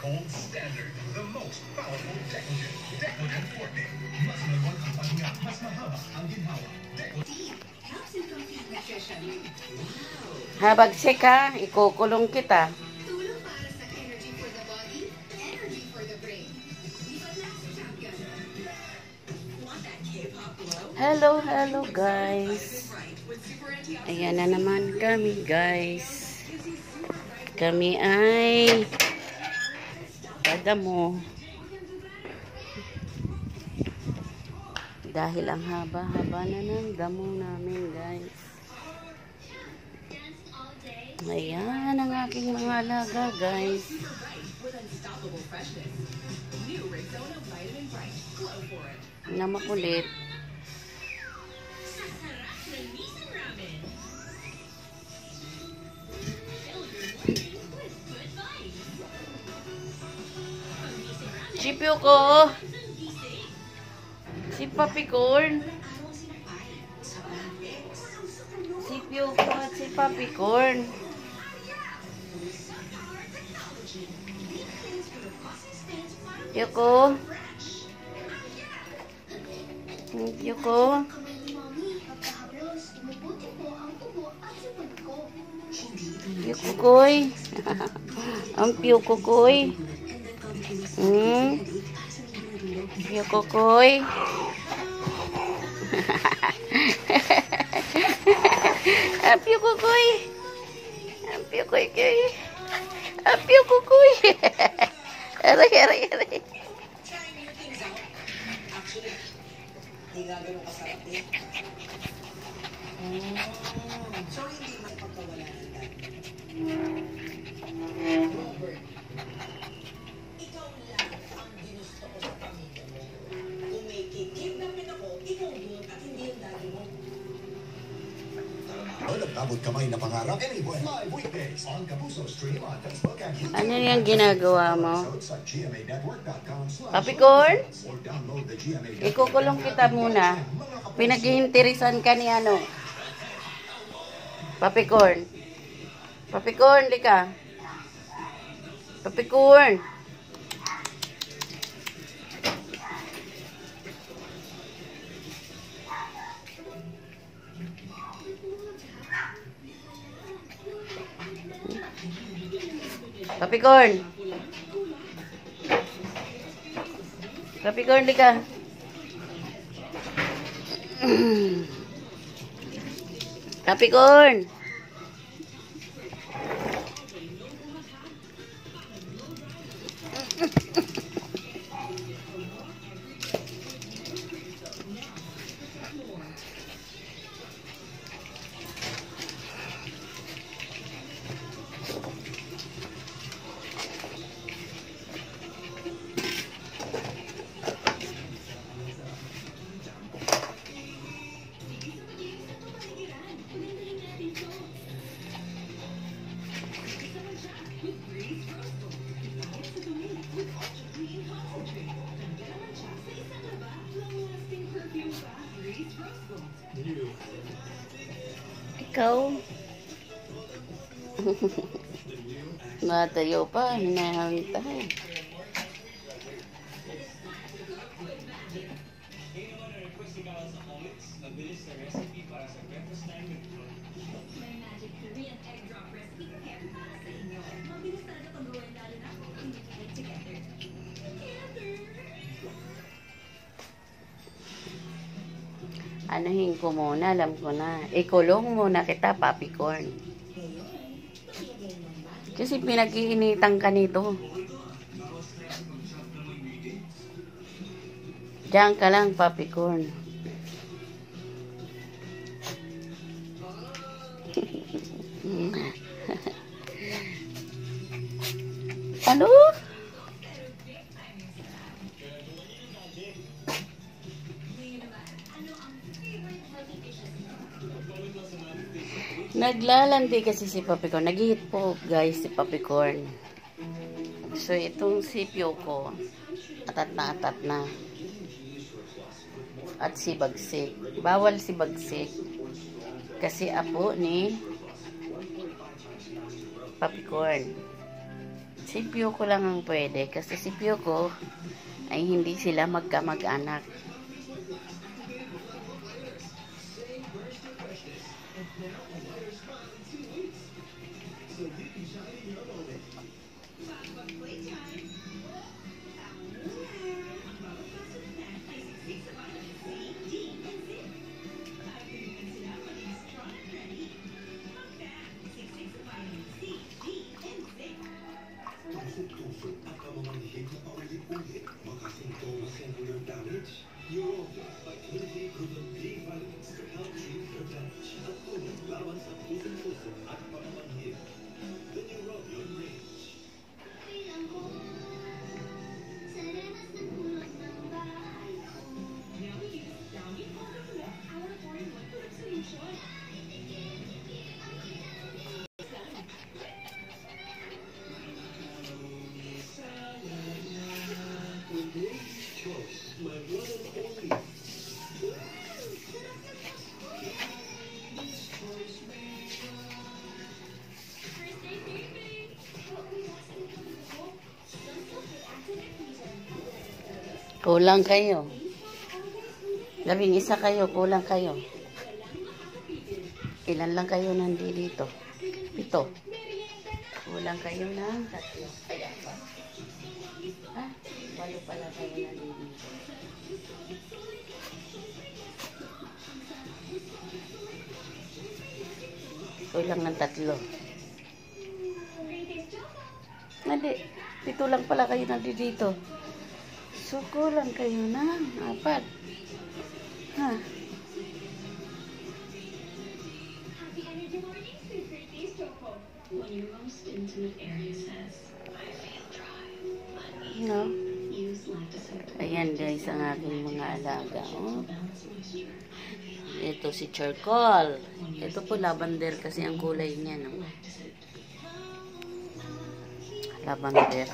Gold Standard, the most powerful Decogen. Decogen Forte. Mas maluwag ang pahinga, mas mahaba ang ginhawa. Decogen. Helps improve nutrition. Wow. Habagsik ha, ikukulong kita. Tulong para sa energy for the body, energy for the brain. Lipat na sa champion. Want that K-pop glow? Hello, hello guys. Ayan na naman kami guys. Kami ay padamo. Dahil ang haba-haba na ng damo namin guys. Ayan ang aking mga alaga guys. Na makulit. Chipyo ko. Si Papi Corn. Si Pio ko at si Papi Corn. Yoko. Yoko. Yoko koy. Ang Yoko koy. Yoko koy. Apyo kukoy. Apyo koy koy. Apyo kukoy. Aray, aray, aray. Hindi nga ganun kasarap din. So, hindi magpagkawala ng dami. Robert, ikaw lang ang ginusto ko sa pamilya mo. Kung may kikidnapin ako, ikaw yun at hindi yung daddy mo. Nagtabot kamay na pangarap. Anyway, live weekdays on Kapuso Stream on Facebook and YouTube. Ano yung ginagawa mo? Papi Corn? Ikukulong kita muna. Pinag-iinteresan ka ni ano? Papi Corn. Papi Corn, lika. Papi Corn. Papi Corn. Papi Corn, lika. Papi Corn. Ikaw? Matayo pa, hinahantay. Anuhin ko muna, alam ko na. Ikulong muna kita, Papi Corn. Kasi pinag-iinitan ka nito. Diyan ka lang, Papi Corn. Ano? Naglalandi kasi si Papi Corn. Nag-hit po guys si Papi Corn. So itong si Piyoko, atat na. At si Bagsik. Bawal si Bagsik. Kasi apo ni Papi Corn. Si Pyoko lang ang pwede kasi si Pyoko ay hindi sila magkamag-anak. Tusok-tusok at pamamangihip na paulit-ulit makasimptomas ng ulang damage. Eurovia by Clinique proven B vitamins to help treat your damage at tulong laban sa tusok-tusok at pamamangihip. The Neurobion range. Choice, my one and only. Kulang kayo. Labing isa kayo, kulang kayo. Ilan lang kayo nandito? 7. Kulang kayo ng 3. Ayan ba? Ah, 8 pala kayo nandito. Kulang ng 3. Hindi, 7 lang pala kayo nandito. So, kulang kayo ng 4. Ha? When your most intimate area says, I feel dry, uneasy, No? use Lactacyd. Ayan guys, ang aking mga alaga. Oh. Balance moisture. Ito si charcoal. Ito po lavender kasi ang kulay niya. No? Lactacyd. Lavender.